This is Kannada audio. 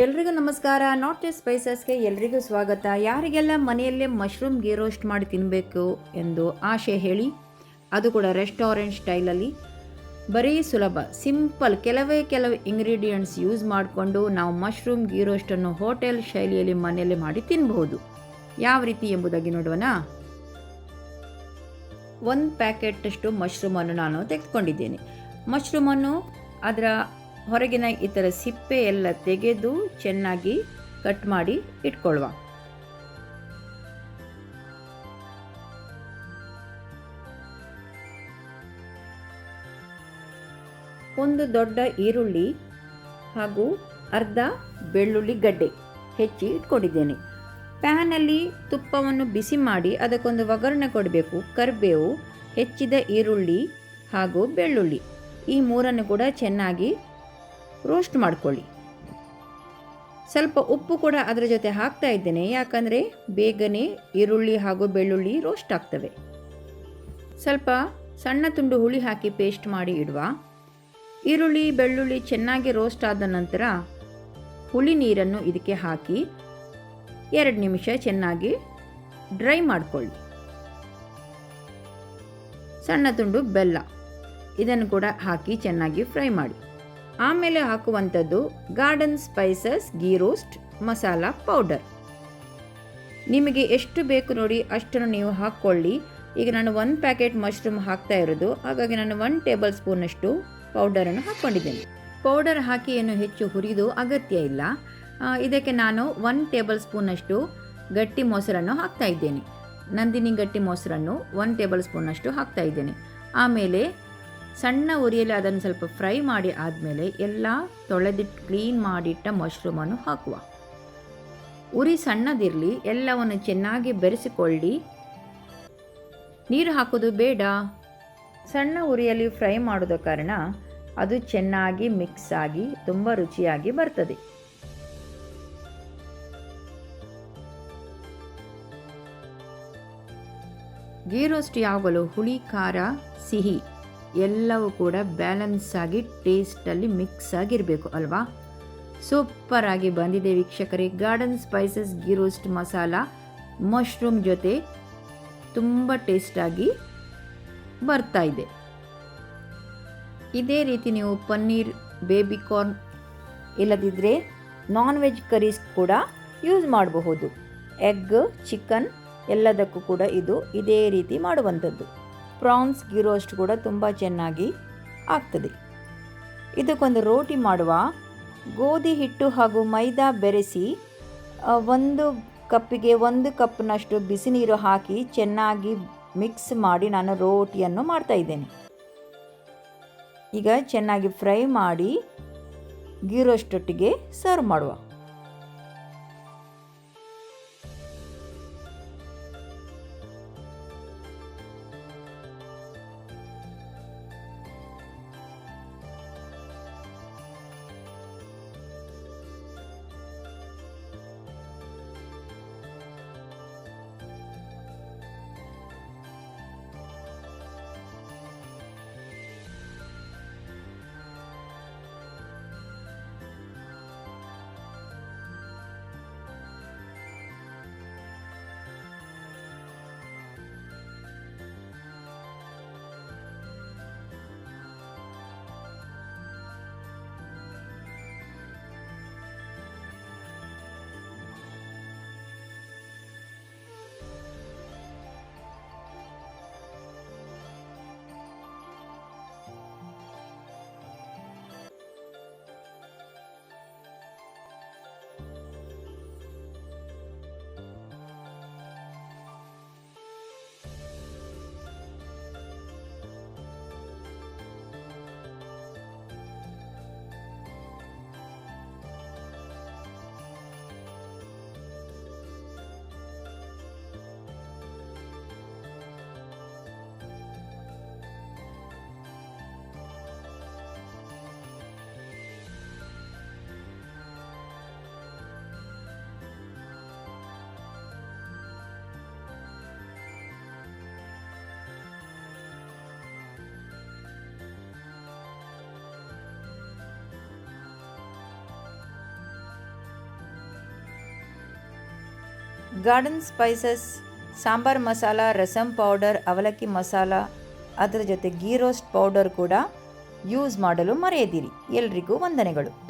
ಎಲ್ರಿಗೂ ನಮಸ್ಕಾರ. ನಾರ್ತ್ ಈಸ್ಟ್ ಸ್ಪೈಸಸ್ಗೆ ಎಲ್ರಿಗೂ ಸ್ವಾಗತ. ಯಾರಿಗೆಲ್ಲ ಮನೆಯಲ್ಲೇ ಮಶ್ರೂಮ್ ಗೀ ರೋಸ್ಟ್ ಮಾಡಿ ತಿನ್ನಬೇಕು ಎಂದು ಆಶೆ ಹೇಳಿ, ಅದು ಕೂಡ ರೆಸ್ಟೋರೆಂಟ್ ಸ್ಟೈಲಲ್ಲಿ ಬರೀ ಸುಲಭ ಸಿಂಪಲ್ ಕೆಲವು ಇಂಗ್ರೀಡಿಯೆಂಟ್ಸ್ ಯೂಸ್ ಮಾಡಿಕೊಂಡು ನಾವು ಮಶ್ರೂಮ್ ಗೀ ರೋಸ್ಟನ್ನು ಹೋಟೆಲ್ ಶೈಲಿಯಲ್ಲಿ ಮನೆಯಲ್ಲೇ ಮಾಡಿ ತಿನ್ನಬಹುದು. ಯಾವ ರೀತಿ ಎಂಬುದಾಗಿ ನೋಡೋಣ. 1 ಪ್ಯಾಕೆಟಷ್ಟು ಮಶ್ರೂಮನ್ನು ನಾನು ತೆಗೆದುಕೊಂಡಿದ್ದೇನೆ. ಮಶ್ರೂಮನ್ನು ಅದರ ಹೊರಗಿನ ಈ ಥರ ಸಿಪ್ಪೆ ಎಲ್ಲ ತೆಗೆದು ಚೆನ್ನಾಗಿ ಕಟ್ ಮಾಡಿ ಇಟ್ಕೊಳ್ಳುವ. ಒಂದು ದೊಡ್ಡ ಈರುಳ್ಳಿ ಹಾಗೂ ಅರ್ಧ ಬೆಳ್ಳುಳ್ಳಿ ಗಡ್ಡೆ ಹೆಚ್ಚಿ ಇಟ್ಕೊಂಡಿದ್ದೇನೆ. ಪ್ಯಾನಲ್ಲಿ ತುಪ್ಪವನ್ನು ಬಿಸಿ ಮಾಡಿ ಅದಕ್ಕೊಂದು ಒಗ್ಗರಣೆ ಕೊಡಬೇಕು. ಕರಿಬೇವು, ಹೆಚ್ಚಿದ ಈರುಳ್ಳಿ ಹಾಗೂ ಬೆಳ್ಳುಳ್ಳಿ ಈ ಮೂರನ್ನು ಕೂಡ ಚೆನ್ನಾಗಿ ರೋಸ್ಟ್ ಮಾಡ್ಕೊಳ್ಳಿ. ಸ್ವಲ್ಪ ಉಪ್ಪು ಕೂಡ ಅದರ ಜೊತೆ ಹಾಕ್ತಾ ಇದ್ದೇನೆ, ಯಾಕಂದರೆ ಬೇಗನೆ ಈರುಳ್ಳಿ ಹಾಗೂ ಬೆಳ್ಳುಳ್ಳಿ ರೋಸ್ಟ್ ಆಗ್ತವೆ. ಸ್ವಲ್ಪ ಸಣ್ಣ ತುಂಡು ಹುಳಿ ಹಾಕಿ ಪೇಸ್ಟ್ ಮಾಡಿ ಇಡುವ. ಈರುಳ್ಳಿ ಬೆಳ್ಳುಳ್ಳಿ ಚೆನ್ನಾಗಿ ರೋಸ್ಟ್ ಆದ ನಂತರ ಹುಳಿ ನೀರನ್ನು ಇದಕ್ಕೆ ಹಾಕಿ 2 ನಿಮಿಷ ಚೆನ್ನಾಗಿ ಡ್ರೈ ಮಾಡಿಕೊಳ್ಳಿ. ಸಣ್ಣ ತುಂಡು ಬೆಲ್ಲ ಇದನ್ನು ಕೂಡ ಹಾಕಿ ಚೆನ್ನಾಗಿ ಫ್ರೈ ಮಾಡಿ. ಆಮೇಲೆ ಹಾಕುವಂಥದ್ದು garden spices ghee roast masala powder. ನಿಮಗೆ ಎಷ್ಟು ಬೇಕು ನೋಡಿ ಅಷ್ಟನ್ನು ನೀವು ಹಾಕ್ಕೊಳ್ಳಿ. ಈಗ ನಾನು 1 ಪ್ಯಾಕೆಟ್ ಮಶ್ರೂಮ್ ಹಾಕ್ತಾ ಇರೋದು, ಹಾಗಾಗಿ ನಾನು 1 ಟೇಬಲ್ ಸ್ಪೂನಷ್ಟು ಪೌಡರನ್ನು ಹಾಕ್ಕೊಂಡಿದ್ದೇನೆ. ಪೌಡರ್ ಹಾಕಿ ಏನು ಹೆಚ್ಚು ಹುರಿದು ಅಗತ್ಯ ಇಲ್ಲ. ಇದಕ್ಕೆ ನಾನು 1 ಟೇಬಲ್ ಸ್ಪೂನಷ್ಟು ಗಟ್ಟಿ ಮೊಸರನ್ನು ಹಾಕ್ತಾ ಇದ್ದೇನೆ. ನಂದಿನಿ ಗಟ್ಟಿ ಮೊಸರನ್ನು 1 ಟೇಬಲ್ ಸ್ಪೂನಷ್ಟು ಹಾಕ್ತಾ ಇದ್ದೇನೆ. ಆಮೇಲೆ ಸಣ್ಣ ಉರಿಯಲ್ಲಿ ಅದನ್ನು ಸ್ವಲ್ಪ ಫ್ರೈ ಮಾಡಿ ಆದಮೇಲೆ ಎಲ್ಲ ತೊಳೆದಿಟ್ಟು ಕ್ಲೀನ್ ಮಾಡಿಟ್ಟ ಮಶ್ರೂಮನ್ನು ಹಾಕುವ. ಉರಿ ಸಣ್ಣದಿರಲಿ, ಎಲ್ಲವನ್ನು ಚೆನ್ನಾಗಿ ಬೆರೆಸಿಕೊಳ್ಳಿ. ನೀರು ಹಾಕೋದು ಬೇಡ. ಸಣ್ಣ ಉರಿಯಲ್ಲಿ ಫ್ರೈ ಮಾಡೋದ ಕಾರಣ ಅದು ಚೆನ್ನಾಗಿ ಮಿಕ್ಸ್ ಆಗಿ ತುಂಬ ರುಚಿಯಾಗಿ ಬರ್ತದೆ. ಗೀ ರೋಸ್ಟ್ ಯಾವಾಗಲೂ ಹುಳಿ, ಖಾರ, ಸಿಹಿ ಎಲ್ಲವೂ ಕೂಡ ಬ್ಯಾಲೆನ್ಸ್ ಆಗಿ ಟೇಸ್ಟಲ್ಲಿ ಮಿಕ್ಸ್ ಆಗಿರಬೇಕು ಅಲ್ವಾ. ಸೂಪರ್ ಆಗಿ ಬಂದಿದೆ ವೀಕ್ಷಕರೇ. Garden spices ghee roast masala mushroom ಜೊತೆ ತುಂಬ ಟೇಸ್ಟಾಗಿ ಬರ್ತಾ ಇದೆ. ಇದೇ ರೀತಿ ನೀವು ಪನ್ನೀರ್, ಬೇಬಿ ಕಾರ್ನ್ ಇಲ್ಲದಿದ್ದರೆ ನಾನ್ ವೆಜ್ ಕರೀಸ್ ಕೂಡ ಯೂಸ್ ಮಾಡಬಹುದು. ಎಗ್, ಚಿಕನ್ ಎಲ್ಲದಕ್ಕೂ ಕೂಡ ಇದೇ ರೀತಿ ಮಾಡುವಂಥದ್ದು. ಪ್ರಾನ್ಸ್ ಗೀ ರೋಸ್ಟ್ ಕೂಡ ತುಂಬ ಚೆನ್ನಾಗಿ ಆಗ್ತದೆ. ಇದಕ್ಕೊಂದು ರೋಟಿ ಮಾಡುವ. ಗೋಧಿ ಹಿಟ್ಟು ಹಾಗೂ ಮೈದಾ ಬೆರೆಸಿ 1 ಕಪ್ಪಿಗೆ 1 ಕಪ್ನಷ್ಟು ಬಿಸಿ ನೀರು ಹಾಕಿ ಚೆನ್ನಾಗಿ ಮಿಕ್ಸ್ ಮಾಡಿ ನಾನು ರೋಟಿಯನ್ನು ಮಾಡ್ತಾ ಇದ್ದೇನೆ. ಈಗ ಚೆನ್ನಾಗಿ ಫ್ರೈ ಮಾಡಿ ಗೀ ರೋಸ್ಟೊಟ್ಟಿಗೆ ಸರ್ವ್ ಮಾಡುವ. Garden spices, sambar masala, rasam powder, ಅವಲಕ್ಕಿ ಮಸಾಲ, ಅದರ ಜೊತೆ ಗೀ ರೋಸ್ಟ್ ಪೌಡರ್ ಕೂಡ ಯೂಸ್ ಮಾಡಲು ಮರೆಯದಿರಿ. ಎಲ್ರಿಗೂ ವಂದನೆಗಳು.